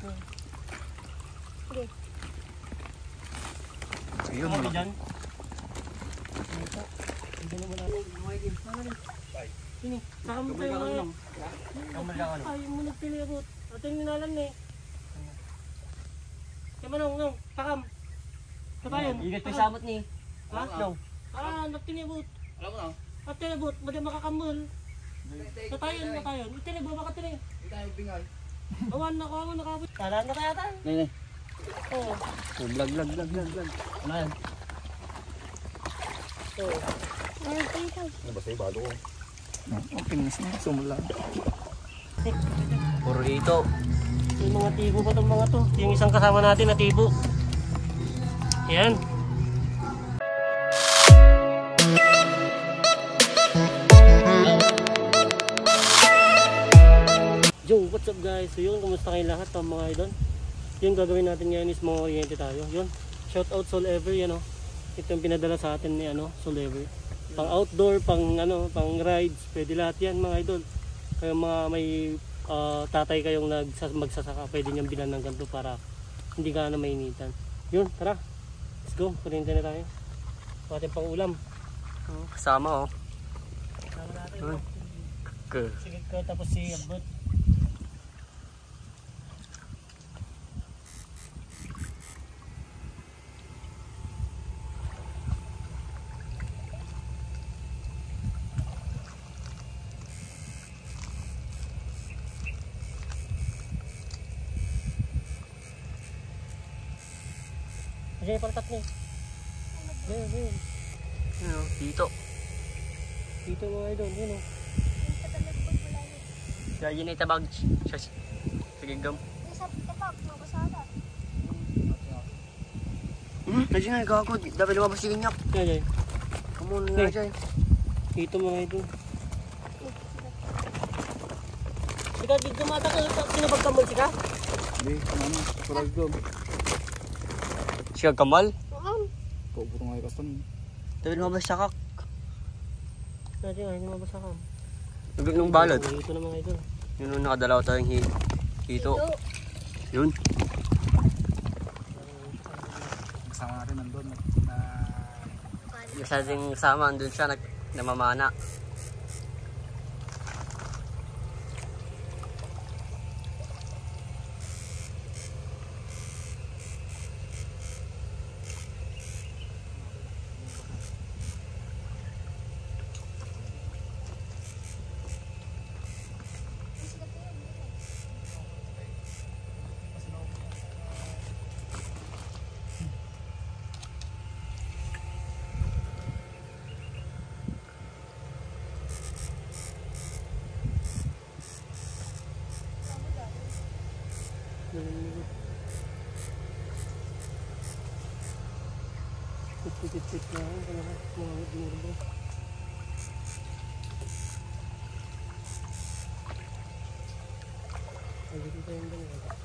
Okay. Ayun, Kami dyan. Hindi naman natin. Sini, saka mo kayo mga. Ay, mo nagpilibot. Ating ninalan na eh. Kaya manong, pakam. Kabayan. Igat ko samot ni. Ha? No. Nagtinibot. Alam mo na? At tinibot, madi makakambol. Natayon. Itinibot, baka tinibot. Hindi tayo bingay. Awan na ako, nakabot. Kala na kaya tayo. Nene. Oo. Vlog. Ano yan? Oo. Ay, tayo. Ano ba sa'yo? Balo ko. ang pinis na, sumula. Puro dito. Yung mga tibo pa itong mga to. Yung isang kasama natin na tibo. Yan. Yo, what's up guys? So yun, kumusta kayo lahat mga idol? Yung gagawin natin ngayon is mga oriente tayo. Yun, shout out Soul Ever, yan o. Ito yung pinadala sa atin ni Soul Ever. Pang outdoor, pang rides, pwede lahat yan mga idol. Kaya mga may tatay kayong magsasaka, pwede niyang bilan ng ganito para hindi ka na mainitan. Yun, tara. Let's go, kurinti na tayo. Ating pang ulam. Kasama oh. Kasama natin. Sige ko, tapos si Albert. Sige, palitat niya. Ayun. Ano, dito. Dito mga idol, yun o. Kaya yun ay tabag. Sige gam. Nandiyan nga, gago. Dapat lumabas yung ganyak. Yan. Kamu na nga dyan. Dito mga idol. Sika, dito mata ka. Sinabagkambal sika? Hindi, kurag gom. Siya kamal. Paupo nga kastan. Dapat lumabas siya kak. Nandiyan nga, hindi mabasa ka. Nagag nung balad. Dito na mga idol. Yun nung nakadalaw tayong hito. Yun. Kasama natin nandun. Isa ding kasama, andun siya namamana. Pit na ako, mga dinurbo. Ay, dito tayong dalawa.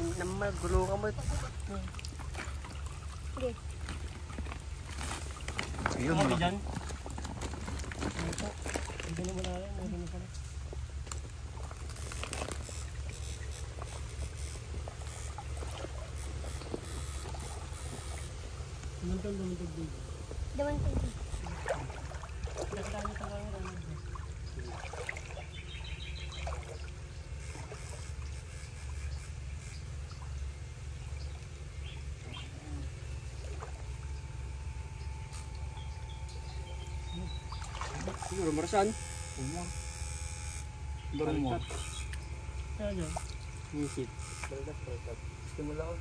Naman, gulo ka mo. Okay. Ayun, Kami dyan. Hindi na wala yan. Hindi na pala. Lumantag din. Dagdagan pa lang yan. Siguro marasan. Umang. Barang mo. Kaya dyan. Nisit. Gusto mo lang.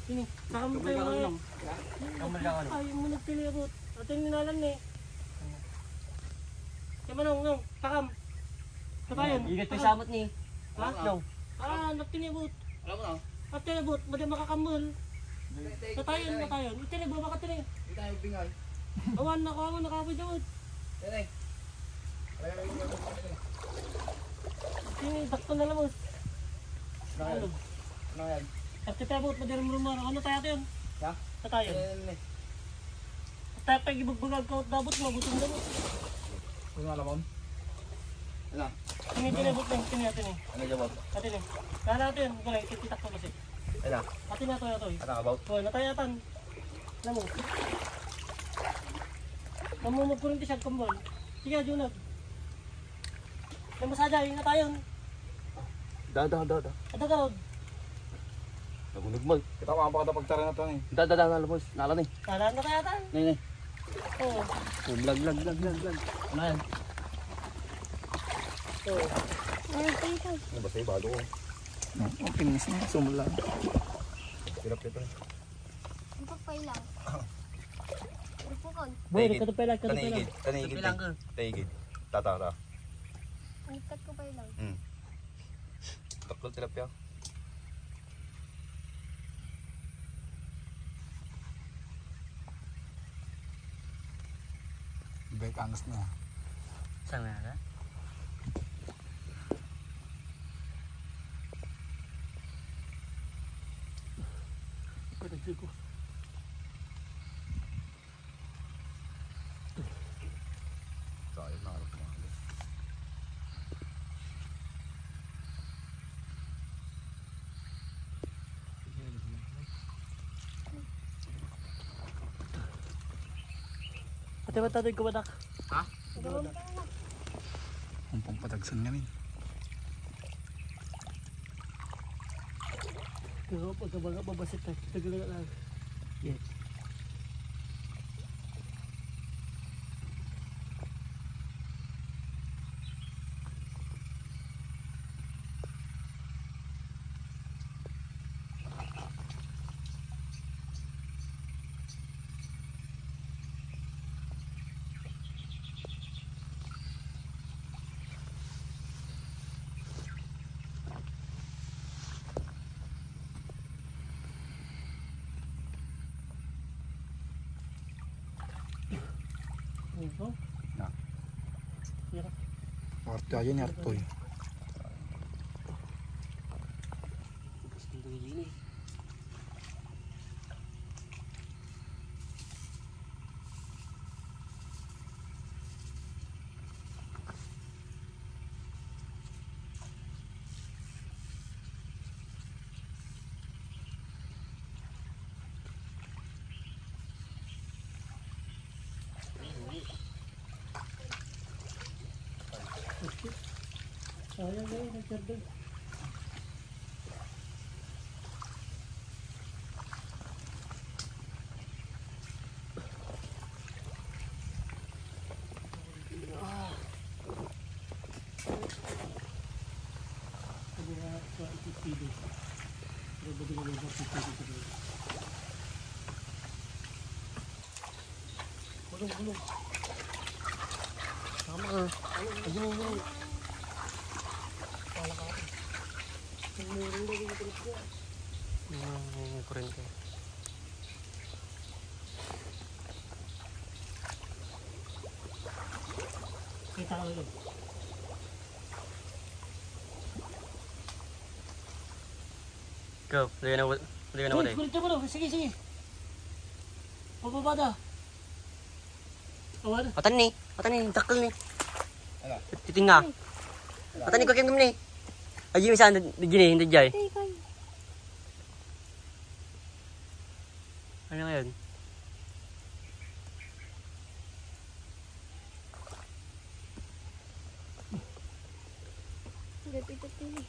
Sini, saka mo kayo mga. ano. Ay, mo nagtilibot. Atin ninalan eh. Kaya manong, pakam. Kabayan. Ingat pa sa amot ni. Ha? No. Nagtilibot. Alam mo na? Nagtilibot, madi makakambol. Natayon. Itilibot, baka tilibot. Hindi tayo bingay. Awan na ko, nakapoy daw. Yan eh. Sini, dakto na lamos. Ano? Ano yan? Nagtilibot, madi rumar. Ano tayo yun? Ha? Natayon. Yan eh. Tayo pag ibugbugag ka, dabot mo, butong dabot. Kung alam mo? Ano? Tinibot lang, tinatin eh. Ano jawab? Atin eh. Kaya natin, gulay, tititak to kasi. Ano? Atin na to, ito eh. Ano about? Hoy, natayatan. Alam mo. Namumog ko rin ti siyag kumbol. Sige, Junag. May masada, yung natayon. Da. Ada ka rod. Nagunog mo. Kita mo pa pagtara na ito eh. Da, nalabos. Nala ni. Talaan na kaya tan. Nay. Oo. Oh, vlog. Ano yan? Oo. Ano ba sa'yo? Bago ko. Ang pinis na. Sumula. Hirap ito. Ang pagpailang. Rupukon. Boy, katupela. Tanigid. Tatara. Ang ikat ko pailang. Taklol tilapia. Baik angas na. Saan nga na? Ko. Sayang na harap mo. Ate ba tatoy ko badak? Gawin ka na. Ang pampatagsan nga rin. Pero pagkabaga babasit tayo. Tagalaga lang. Yes. Ito? Na. Hirap. Arte aja ni Artoy. Gusto nito gini. Sayang na yun, nagkardo. Sabi nga sa itipili. Pero ba di ko ba sa itipili? Bulong. Tama ka. Ayun. Yung kurente. Kita ka ulit. Go. Lagyan na tayo. Kulit mo. Sige. Pababa na. Awan. Atan ni. Takal ni. Ano? Titinga. Atan ni ko kayong ni. Ay, yung isa gini, hindi jay. Tay, kay. Ano ngayon? Gapi-gapi.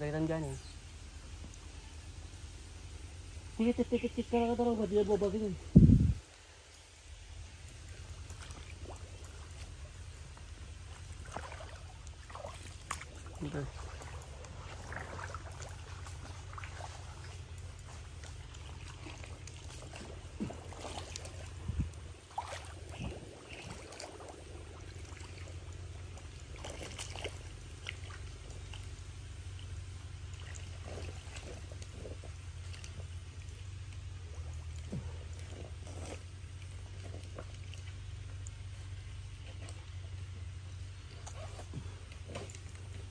Dagitan dyan eh. Sige, tikit ka na ka tarong. Di na babagin yun.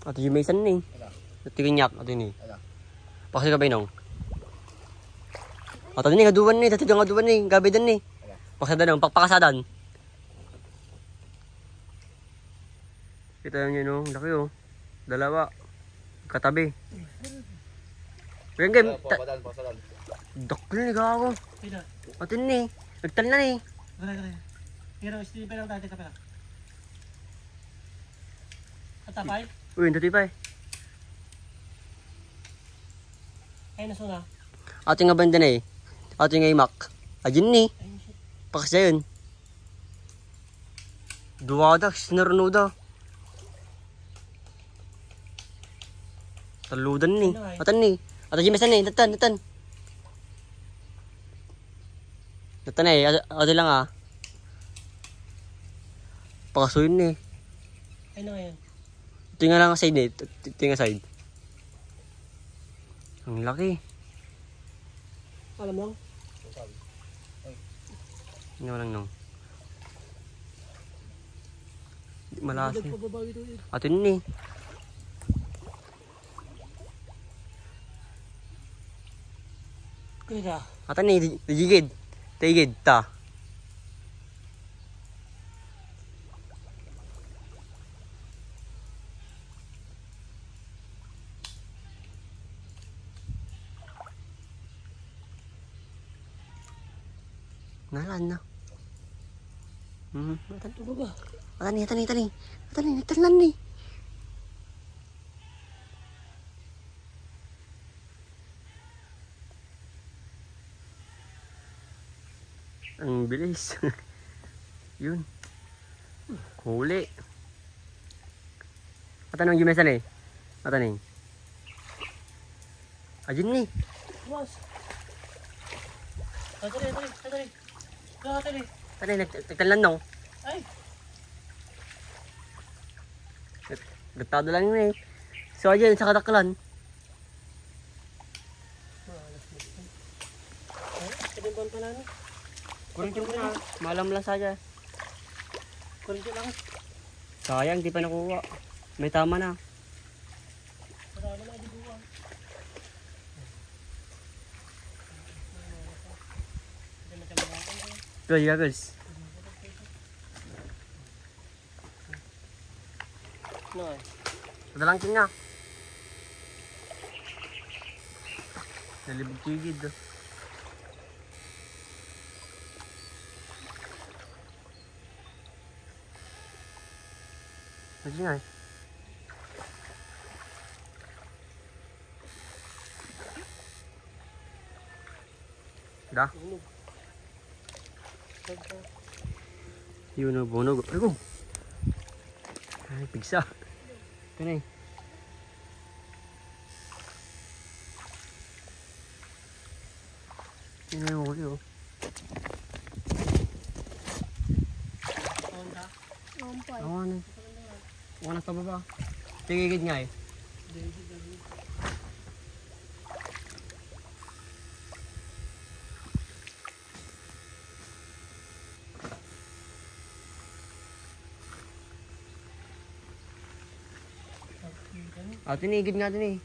Ato yung may isan ni. Ito kinyak. Ato ni. Pakasal ka ba inong? Ato ni, gaduan ni. Tatid yung gaduan ni. Gabidan ni. Paksadan ng pakpakasadan. Kita nyo no. Laki oh. Dalawa. Katabi. Pero game. Daklo ni gago. Pila. Ato ni. Nagtal na ni. Gala. Pero still pa lang tayo ka pala. Atapay? Uy, hindi pa eh. Ay, nasuna. Ato nga banda na eh. Ato nga imak. Ayun ni. Ay, shit. Pakasya yun. Duwada. Sinarunoda. Taludan ni. Atan ni. Ato yung mesan ni. Natan. Natan eh. Ato lang ah. Pakasuyin ni. Ay, na ngayon. Ito nga lang side ni. Ito nga side. Ang laki. Alam mo? Hindi mo lang nung. Malasi. Pababa ito. Ato ni. Kaya. Ato ni. Digigid. Tigid. Ta. Nalan na. Atan. Pababa. Atan ni. Nagtalan ni. Ang bilis. Yun. Huli. Atan ang gimesan eh. Atan ni. Ajin ni. Mas. Atari. Atari. Atan ni. Nagtalan nung. Ay. Gagtado lang yun eh. So ajin sa kadaklan. Kadimpan pala na. Kurang ko na. Malam lang saja. Kulit lang. Sayang, di pa nakuha. May tama na. Marami na dibuwa. Good, goggles. No. Madalang king na. Nalibog tigid. Lagi nga eh. Dah. Yun na bunog. Ay ko. Ay, pigsa. Ito na eh. Yun na yung huli oh. Ngampay. Awan eh. Awan na baba. Tigigid nga eh. Ah, tinigid nga din eh.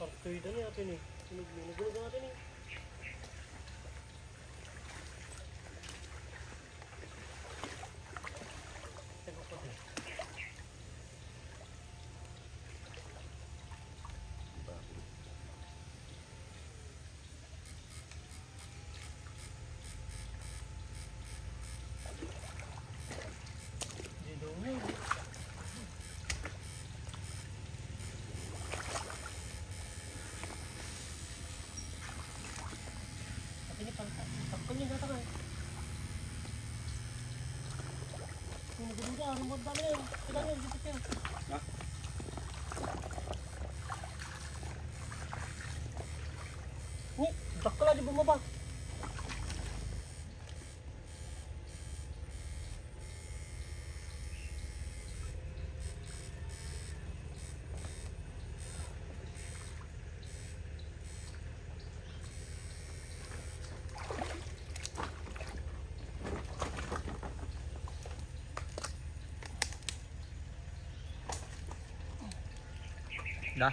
Pagtuloy na natin eh. Sinugulog natin eh. Dito nga eh. Pagkul yung gata ka eh. Kung nagduda, anong magdala yun? Kailangan yun, dito siya. Da.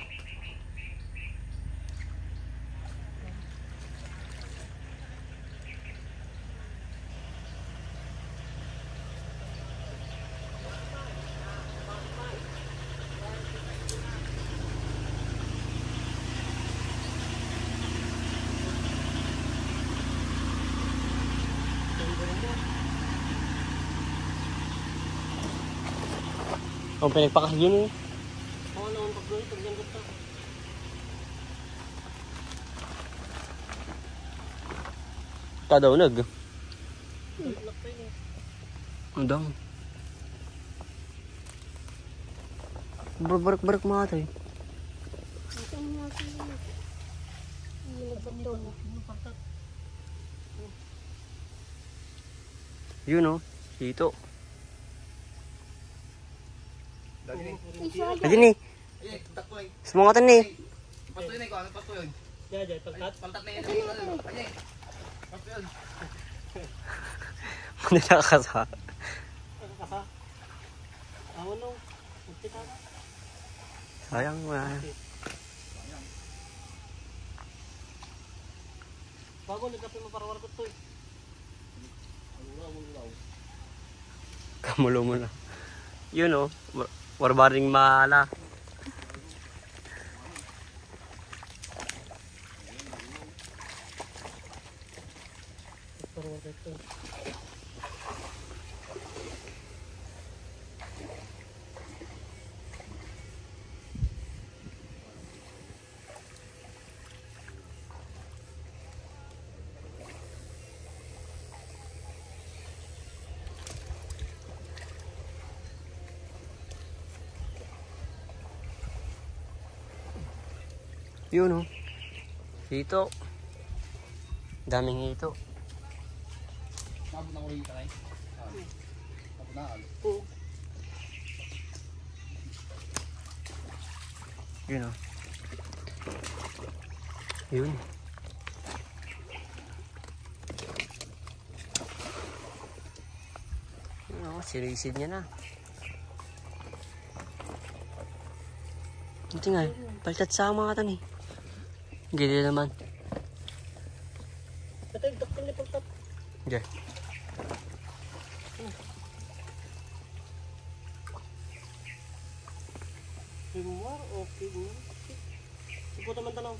Ang pinagpakahigin eh. Oo, naman pag-gawin, pag-ganggot ka. Tadaunog. Lock pa yun eh. Ang dang. Barak-barak mga ito eh. Ito ang mga sinunod. Hindi nagbato na. Yun o. Dito. Isa Pwede ni. Ay, takto ay. Sumungatan ni. Pasto yun ay ko. Ano pasto yun? Jay, pagkat. Paltat na yun. Ay, pasto yun. Hindi nakakasa. Kaka. Awan nung. Magkita ka. Sayang wala. Bago, nagkapin mo para warkot to eh. Kamulo mo na. Yun o. Warbaring mala. Para warkot to. Yun o. Hito. Daming hito. Mabot na ko rin kanay. Mabot na ako. Oo. Yun o. Yun. Yun o. Sirisid niya na. Ito nga. Paltat sa mga katan eh. Hindi naman. Ito yung doktor ni pagkat. Hindi. Himwar, okay mo. Supot naman tanaw.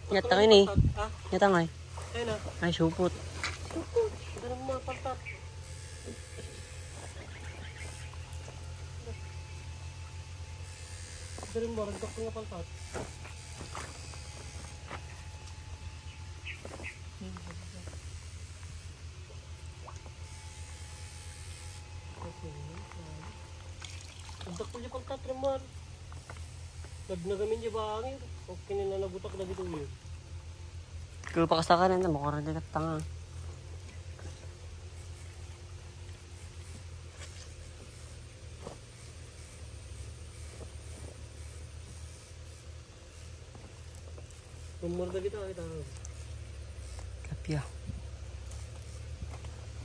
Nyatang ini. Ah, Nyatang ay. ayun na. Ay, supot. Ito naman mga pagkat. Ito rin mo, doktor nga pagkat. Ang doktor niya pagkat, Ramar. Nagnagamin niya ba angin? Okay nila nabutak na dito yun. Kaya pa kasaka na mukha rin na tanga. Rumor na kita, kita. Kapya.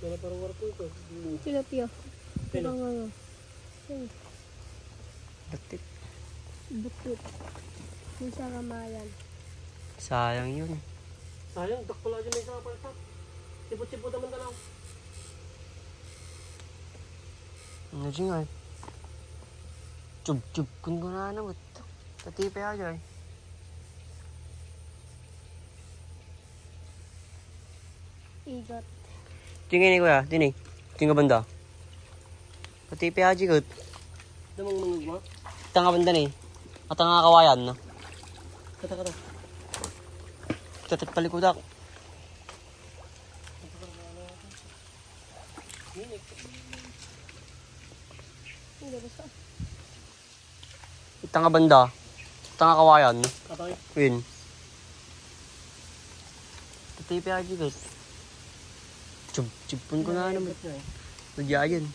Kaya parang warto ito. tilapia. Pino? Parang Batik. bukit. Yung sa kamayan. Sayang yun. Sayang, dakpala dyan may isa paltat. Sipot-sipot naman tanaw. Ano dyan nga? Chub-chub kun ko na naman. Tatipe ako dyan. Igot. Tingin ni kuya, tinig. Tingin ka banda. Tatipe ako dyan. Damang mangag mo? Tanga banda ni. At nga kawayan na. Kata-kata. Tatat palikudak. Hindi basta. Tanga banda. Tanga kawayan. Kapay. Win. Tatipe ako dyan. Chub-chub kun ko na naman. Nagyayan.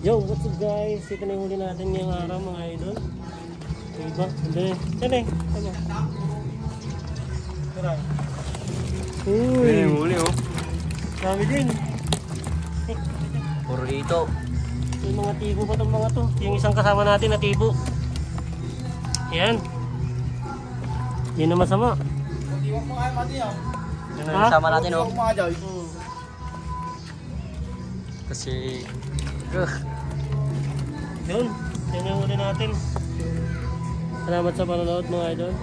Yo, what's up guys? Ito na yung huli natin ngayong araw mga idol. Diba? Hindi. Saan eh? Ano? Tara. Yun yung huli oh. Dami din. Puro hito. Yung mga tibo pa itong mga to. Yung isang kasama natin na tibo. Yan. Hindi na masama. Iwan mo kayo mati yan. Yun Ha? ang sama natin, oh. Iwan mo nga dyan. Kasi... Yun. Yan yung uli natin. Salamat sa panonood mga idol.